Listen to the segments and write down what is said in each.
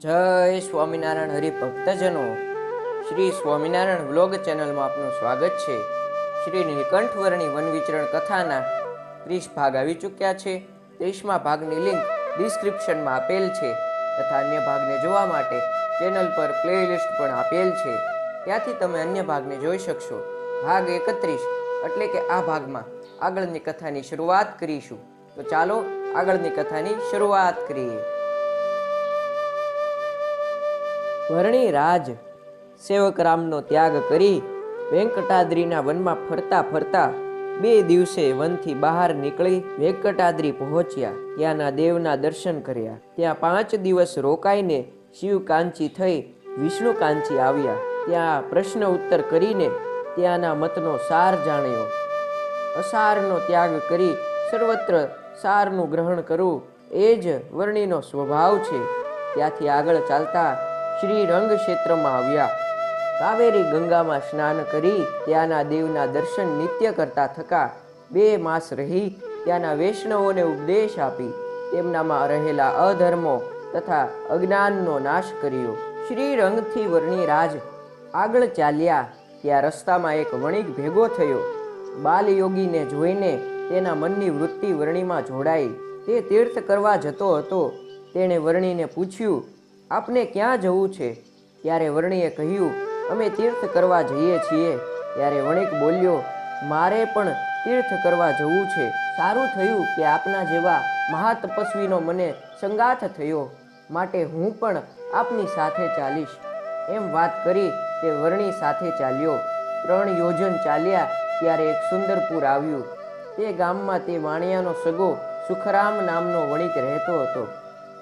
જય સ્વામિનારાયણ હરિભક્તજનો, શ્રી સ્વામિનારાયણ વ્લોગ ચેનલમાં આપનું સ્વાગત છે। શ્રી નીલકંઠવર્ણી વન વિચરણ કથાના 30 ભાગ આવી ચૂક્યા છે। 30મા ભાગની લિંક ડિસ્ક્રિપ્શનમાં આપેલ છે તથા અન્ય ભાગને જોવા માટે ચેનલ પર પ્લેલિસ્ટ પણ આપેલ છે, ત્યાંથી તમે અન્ય ભાગને જોઈ શકશો। ભાગ 31 એટલે કે આ ભાગમાં આગળની કથાની શરૂઆત કરીશું, તો ચાલો આગળની કથાની શરૂઆત કરીએ। વર્ણી રાજ સેવક રામનો ત્યાગ કરી વેંકટાદ્રીના વનમાં ફરતા ફરતા 2 દિવસે વનથી બહાર નીકળી વેંકટાદ્રી પહોંચ્યા। ત્યાંના દેવના દર્શન કર્યા। ત્યાં 5 દિવસ રોકાઈને શિવકાંચી થઈ વિષ્ણુકાંચી આવ્યા। ત્યાં પ્રશ્ન ઉત્તર કરીને ત્યાંના મતનો સાર જાણ્યો। અસારનો ત્યાગ કરી સર્વત્ર સારનું ગ્રહણ કરવું એ જ વર્ણીનો સ્વભાવ છે। ત્યાંથી આગળ ચાલતા શ્રી રંગ ક્ષેત્રમાં આવ્યા। કાવેરી ગંગામાં સ્નાન કરી ત્યાંના દેવના દર્શન નિત્ય કરતા થકા 2 માસ રહી ત્યાંના વૈષ્ણવોને ઉપદેશ આપી તેમનામાં રહેલા અધર્મો તથા અજ્ઞાનનો નાશ કર્યો। શ્રી રંગથી વર્ણી રાજ આગળ ચાલ્યા ત્યાં રસ્તામાં એક વણિક ભેગો થયો। બાલયોગીને જોઈને તેના મનની વૃત્તિ વર્ણીમાં જોડાઈ। તે તીર્થ કરવા જતો હતો। તેણે વર્ણીને પૂછ્યું, આપને ક્યાં જવું છે? ત્યારે વર્ણીએ કહ્યું, અમે તીર્થ કરવા જઈએ છીએ। ત્યારે વણિક બોલ્યો, મારે પણ તીર્થ કરવા જવું છે। સારું થયું કે આપના જેવા મહાતપસ્વીનો મને સંગાથ થયો, માટે હું પણ આપની સાથે ચાલીશ। એમ વાત કરી તે વર્ણી સાથે ચાલ્યો। 3 યોજન ચાલ્યા ત્યારે એક સુંદરપુર આવ્યું। તે ગામમાં તે વાણિયાનો સગો સુખરામ નામનો વણિક રહેતો હતો।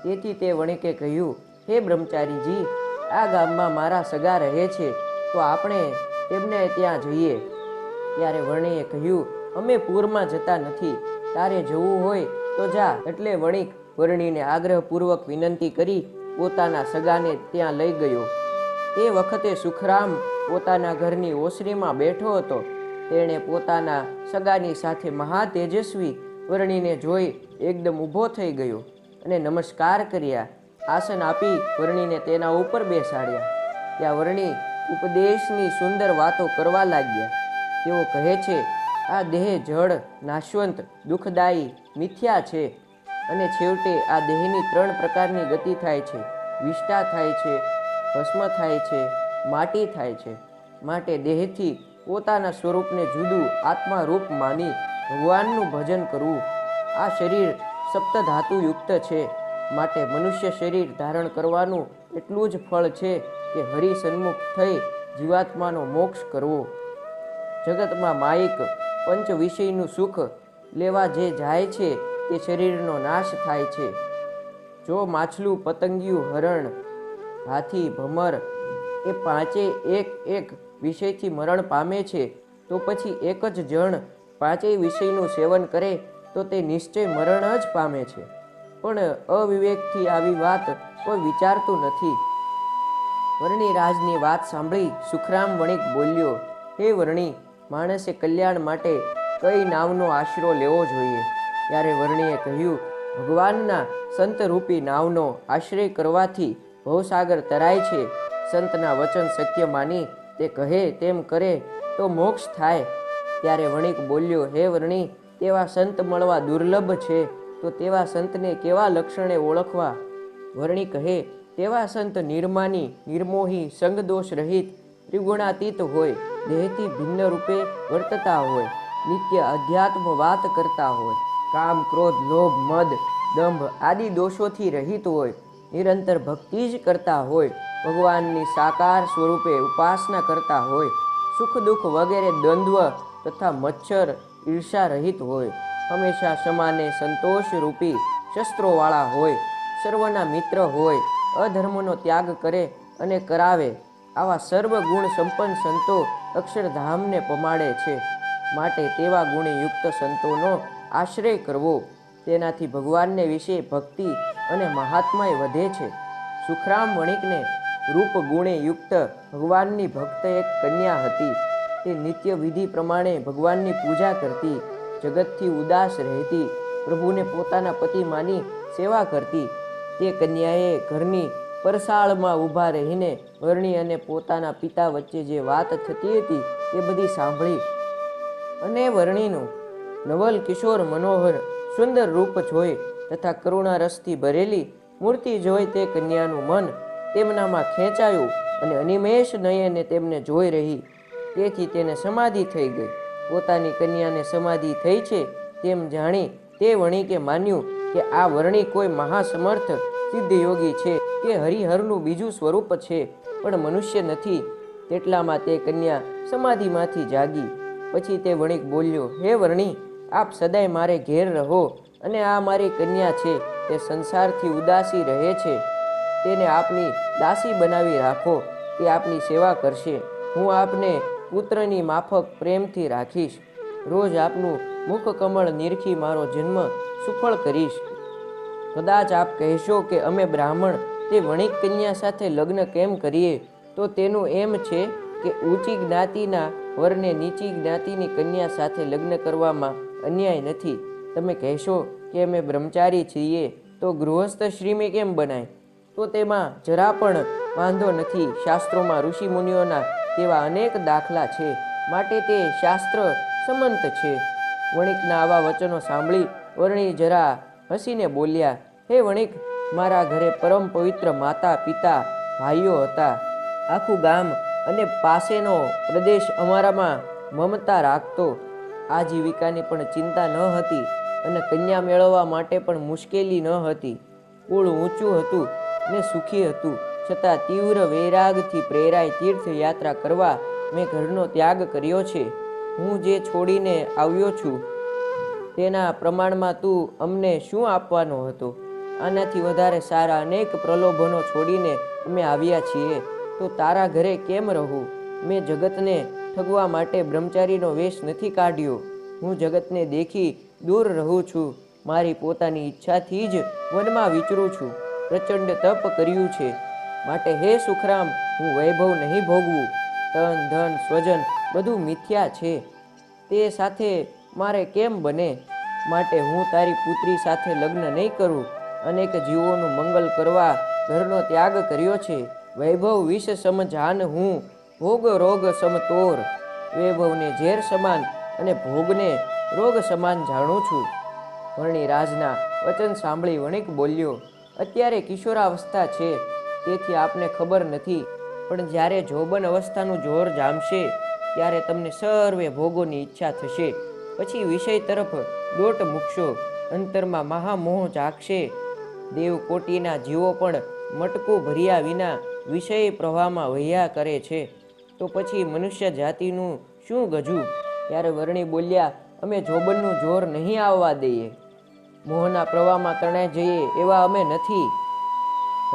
તેથી તે વણિકે કહ્યું, હે બ્રહ્મચારીજી, આ ગામમાં મારા સગા રહે છે, તો આપણે તેમને ત્યાં જઈએ। ત્યારે વર્ણીએ કહ્યું, અમે પૂરમાં જતા નથી, તારે જવું હોય તો જા। એટલે વણિક વર્ણીને આગ્રહપૂર્વક વિનંતી કરી પોતાના સગાને ત્યાં લઈ ગયો। તે વખતે સુખરામ પોતાના ઘરની ઓસરીમાં બેઠો હતો। તેણે પોતાના સગાની સાથે મહાતેજસ્વી વર્ણીને જોઈ એકદમ ઊભો થઈ ગયો અને નમસ્કાર કર્યા। આસન આપી વર્ણીને તેના ઉપર બેસાડ્યા। ત્યાં વર્ણી ઉપદેશની સુંદર વાતો કરવા લાગ્યા। તેઓ કહે છે, આ દેહ જળ, નાશવંત, દુઃખદાયી, મિથ્યા છે અને છેવટે આ દેહની 3 પ્રકારની ગતિ થાય છે। વિષ્ટા થાય છે, ભસ્મ થાય છે, માટી થાય છે। માટે દેહથી પોતાના સ્વરૂપને જુદું આત્મા રૂપ માની ભગવાનનું ભજન કરવું। આ શરીર સપ્તધાતુયુક્ત છે, માટે મનુષ્ય શરીર ધારણ કરવાનું એટલું જ ફળ છે કે હરિ સન્મુખ થઈ જીવાત્માનો મોક્ષ કરવો। જગતમાં માયિક પંચ વિષયનું સુખ લેવા જે જાય છે તે શરીરનો નાશ થાય છે। જો માછલું, પતંગિયું, હરણ, હાથી, ભમર એ 5 એક વિષયથી મરણ પામે છે, તો પછી એક જ જણ 5 વિષયનું સેવન કરે તો તે નિશ્ચય મરણ જ પામે છે। પણ અવિવેકથી આવી વાત કોઈ વિચારતું નથી। વર્ણી રાજની વાત સાંભળી સુખરામ વણિક બોલ્યો, હે વર્ણી, માણસે કલ્યાણ માટે કઈ નાવનો આશરો લેવો જોઈએ? ત્યારે વર્ણીએ કહ્યું, ભગવાનના સંતરૂપી નાવનો આશ્રય કરવાથી ભવસાગર તરાય છે। સંતના વચન સત્ય માની તે કહે તેમ કરે તો મોક્ષ થાય। ત્યારે વણિક બોલ્યો, હે વર્ણી, તેવા સંત મળવા દુર્લભ છે, તો તેવા સંતને કેવા લક્ષણે ઓળખવા? વર્ણી કહે, તેવા સંત નિર્માની, નિર્મોહી, સંગદોષ રહિત, ત્રિગુણાતીત હોય, દેહથી ભિન્ન રૂપે વર્તતા હોય, નિત્ય અધ્યાત્મ વાત કરતા હોય, કામ, ક્રોધ, લોભ, મદ, દંભ આદિ દોષોથી રહિત હોય, નિરંતર ભક્તિ જ કરતા હોય, ભગવાનની સાકાર સ્વરૂપે ઉપાસના કરતા હોય, સુખ દુઃખ વગેરે દ્વંદ્વ તથા મચ્છર ઈર્ષા રહિત હોય, હંમેશા સમાને સંતોષ રૂપી શસ્ત્રોવાળા હોય, સર્વના મિત્ર હોય, અધર્મનો ત્યાગ કરે અને કરાવે, આવા સર્વ ગુણ સંપન્ન સંતો અક્ષરધામને પમાડે છે। માટે તેવા ગુણે યુક્ત સંતોનો આશ્રય કરવો, તેનાથી ભગવાનને વિશે ભક્તિ અને મહાત્મય વધે છે। સુખરામ વણિકને રૂપ ગુણે યુક્ત ભગવાનની ભક્ત એક કન્યા હતી। તે નિત્ય વિધિ પ્રમાણે ભગવાનની પૂજા કરતી, જગતથી ઉદાસ રહેતી, પ્રભુને પોતાના પતિ માની સેવા કરતી। તે કન્યાએ ઘરની પરસાળમાં ઊભા રહીને વર્ણી અને પોતાના પિતા વચ્ચે જે વાત થતી હતી તે બધી સાંભળી અને વર્ણીનું નવલ કિશોર મનોહર સુંદર રૂપ જોઈ તથા કરુણા રસથી ભરેલી મૂર્તિ જોઈ તે કન્યાનું મન તેમનામાં ખેંચાયું અને અનિમેષ નયને તેમને જોઈ રહી. તેથી તેને સમાધિ થઈ ગઈ. પોતાની કન્યાને સમાધિ થઈ છે તેમ જાણી તે વણિકે માન્યું કે આ વર્ણી કોઈ મહાસમર્થ સિદ્ધ યોગી છે કે હરિહરનું બીજું સ્વરૂપ છે, પણ મનુષ્ય નથી. તેટલામાં તે કન્યા સમાધિમાંથી જાગી. પછી તે વણિક બોલ્યો, હે વર્ણી, આપ સદાય મારે ઘેર રહો અને આ મારી કન્યા છે તે સંસારથી ઉદાસી રહે છે, તેને આપની દાસી બનાવી રાખો, તે આપની સેવા કરશે. હું આપને પુત્રની માફક પ્રેમથી રાખીશ. રોજ આપનું મુખ કમળ નિરખી મારો જન્મ સુફળ કરીશ. કદાચ આપ કહેશો કે અમે બ્રાહ્મણ તે વણિક કન્યા સાથે લગ્ન કેમ કરીએ, તો તેનું એમ છે કે ઊંચી જ્ઞાતિના વરને નીચી જ્ઞાતિની કન્યા સાથે લગ્ન કરવામાં અન્યાય નથી. તમે કહેશો કે અમે બ્રહ્મચારી છીએ તો ગૃહસ્થ શ્રીમે કેમ બનાય, તો તેમાં જરા પણ વાંધો નથી. શાસ્ત્રોમાં ઋષિમુનિઓના તેવા અનેક દાખલા છે, માટે તે શાસ્ત્ર સંમત છે. વણિકના આવા વચનો સાંભળી વર્ણી જરા હસીને બોલ્યા, હે વણિક, મારા ઘરે પરમ પવિત્ર માતા પિતા ભાઈઓ હતા. આખું ગામ અને પાસેનો પ્રદેશ અમારામાં મમતા રાખતો. આજીવિકાની પણ ચિંતા ન હતી અને કન્યા મેળવવા માટે પણ મુશ્કેલી ન હતી. કુળ ઊંચું હતું ને સુખી હતું, છતાં તીવ્ર વૈરાગથી પ્રેરાય તીર્થયાત્રા કરવા મેં ઘરનો ત્યાગ કર્યો છે. હું જે છોડીને આવ્યો છું તેના પ્રમાણમાં તું અમને શું આપવાનો હતો? આનાથી વધારે સારા અનેક પ્રલોભનો છોડીને અમે આવ્યા છીએ, તો તારા ઘરે કેમ રહું? મેં જગતને ઠગવા માટે બ્રહ્મચારીનો વેશ નથી કાઢ્યો. હું જગતને દેખી દૂર રહું છું. મારી પોતાની ઈચ્છાથી જ વનમાં વિચરું છું. પ્રચંડ તપ કર્યું છે, માટે હે સુખરામ, હું વૈભવ નહીં ભોગવું. તન ધન સ્વજન બધું મિથ્યા છે, તે સાથે મારે કેમ બને? માટે હું તારી પુત્રી સાથે લગ્ન નહીં કરું. અનેક જીવોનું મંગલ કરવા ઘરનો ત્યાગ કર્યો છે. વૈભવ વિષ સમ જાન હું, ભોગ રોગ સમતોર. વૈભવને ઝેર સમાન અને ભોગને રોગ સમાન જાણું છું. વર્ણી રાજના વચન સાંભળી વણિક બોલ્યો, અત્યારે કિશોરાવસ્થા છે તેથી આપને ખબર નથી, પણ જ્યારે જોબન અવસ્થાનું જોર જામશે ત્યારે તમને સર્વે ભોગોની ઈચ્છા થશે. પછી વિષય તરફ દોટ મૂકશો. અંતરમાં મહામોહ જાગશે. દેવકોટીના જીવો પણ મટકું ભર્યા વિના વિષય પ્રવાહમાં વહ્યા કરે છે, તો પછી મનુષ્ય જાતિનું શું ગજું? ત્યારે વર્ણી બોલ્યા, અમે જોબનનું જોર નહીં આવવા દઈએ. મોહના પ્રવાહમાં તણાઈ જઈએ એવા અમે નથી.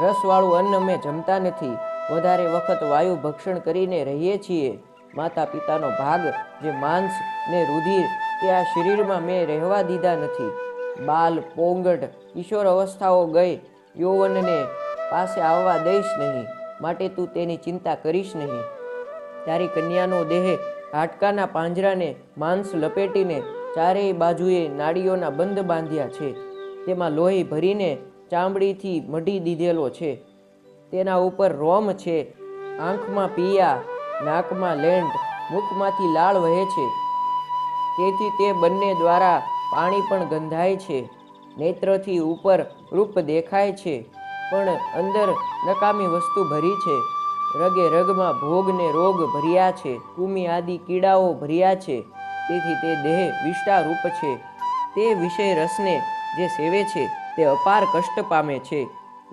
રસવાળું અન્ન અમે જમતા નથી. વધારે વખત વાયુ ભક્ષણ કરીને રહીએ છીએ. માતા પિતાનો ભાગ જે માંસ ને રુધિર તે આ શરીરમાં મેં રહેવા દીધા નથી. બાલ પોંગઢ કિશોર અવસ્થાઓ ગઈ, યૌવનને પાસે આવવા દઈશ નહીં, માટે તું તેની ચિંતા કરીશ નહીં. તારી કન્યાનો દેહ હાડકાના પાંજરાને માંસ લપેટીને ચારેય બાજુએ નાડીઓના બંધ બાંધ્યા છે. તેમાં લોહી ભરીને ચામડીથી મઢી દીધેલો છે. તેના ઉપર રોમ છે. આંખમાં પિયા, નાકમાં લેન્ટ, મુખમાંથી લાળ વહે છે. તેથી તે બંને દ્વારા પાણી પણ ગંધાય છે. નેત્રથી ઉપર રૂપ દેખાય છે, પણ અંદર નકામી વસ્તુ ભરી છે. રગે રગમાં ભોગ ને રોગ ભર્યા છે. કૃમિ આદિ કીડાઓ ભર્યા છે. તેથી તે દેહ વિષ્ટા રૂપ છે. તે વિષય રસને જે સેવે છે તે અપાર કષ્ટ પામે છે.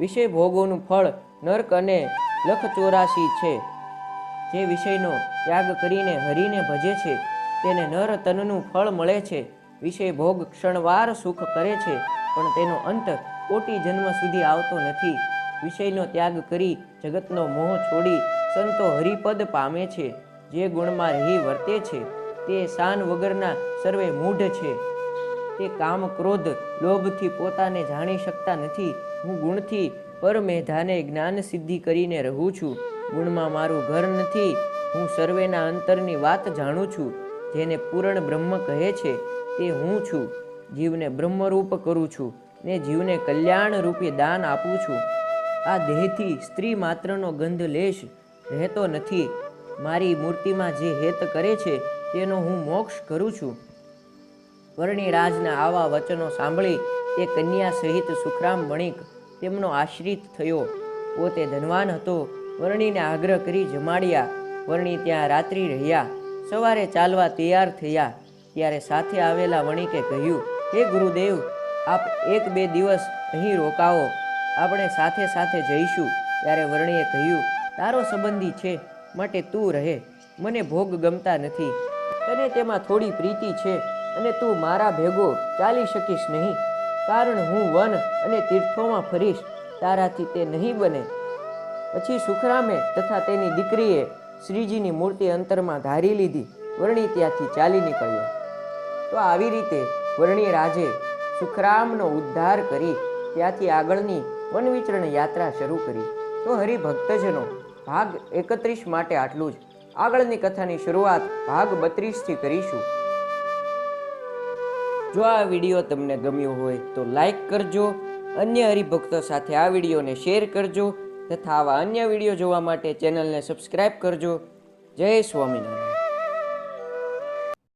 વિષય ભોગોનું ફળ નર્ક અને લખ 84 છે. જે વિષયનો ત્યાગ કરીને હરિને ભજે છે તેને નર તનનું ફળ મળે છે. વિષય ભોગ ક્ષણવાર સુખ કરે છે, પણ તેનો અંત કોટી જન્મ સુધી આવતો નથી. વિષયનો ત્યાગ કરી જગતનો મોહ છોડી સંતો હરિપદ પામે છે. જે ગુણમાં રહી વર્તે છે તે શાન વગરના સર્વે મૂઢ છે. તે કામ ક્રોધ લોભથી પોતાને જાણી શકતા નથી. હું ગુણથી પરમેધાને જ્ઞાન સિદ્ધિ કરીને રહું છું. ગુણમાં મારું ઘર નથી. હું સર્વેના અંતરની વાત જાણું છું. જેને પૂરણ બ્રહ્મ કહે છે તે હું છું. જીવને બ્રહ્મરૂપ કરું છું ને જીવને કલ્યાણ રૂપી દાન આપું છું. આ દેહથી સ્ત્રી માત્રનો ગંધ લેશ રહેતો નથી. મારી મૂર્તિમાં જે હેત કરે છે તેનો હું મોક્ષ કરું છું. વર્ણિરાજના આવા વચનો સાંભળી એ કન્યા સહિત સુખરામ વણિક તેમનો આશ્રિત થયો. પોતે ધનવાન હતો. વર્ણિને આગ્રહ કરી જમાડ્યા. વર્ણિ ત્યાં રાત્રિ રહ્યા. સવારે ચાલવા તૈયાર થયા ત્યારે સાથે આવેલા વણિકે કહ્યું, હે ગુરુદેવ, આપ 1-2 દિવસ અહીં રોકાવો, આપણે સાથે સાથે જઈશું. ત્યારે વર્ણિએ કહ્યું, તારો સંબંધી છે માટે તું રહે. મને ભોગ ગમતા નથી. તને તેમાં થોડી પ્રીતિ છે અને તું મારા ભેગો ચાલી શકીશ નહીં, કારણ હું વન અને તીર્થોમાં ફરીશ, તારાથી તે નહીં બને. પછી સુખરામે તથા તેની દીકરીએ શ્રીજીની મૂર્તિ અંતરમાં ધારી લીધી. વર્ણિ ત્યાંથી ચાલી નીકળ્યા. તો આવી રીતે વર્ણિરાજે સુખરામનો ઉદ્ધાર કરી ત્યાંથી આગળની વનવિચરણ યાત્રા શરૂ કરી. તો હરિભક્તજનો, ભાગ 31 માટે આટલું જ. આગળની કથાની શરૂઆત ભાગ 32થી કરીશું. જો આ વિડીયો તમને ગમ્યો હોય તો લાઈક કરજો, અન્ય હરિભક્તો સાથે આ વિડીયોને શેર કરજો તથા આવા અન્ય વિડીયો જોવા માટે ચેનલને સબસ્ક્રાઈબ કરજો. જય સ્વામિનારાયણ.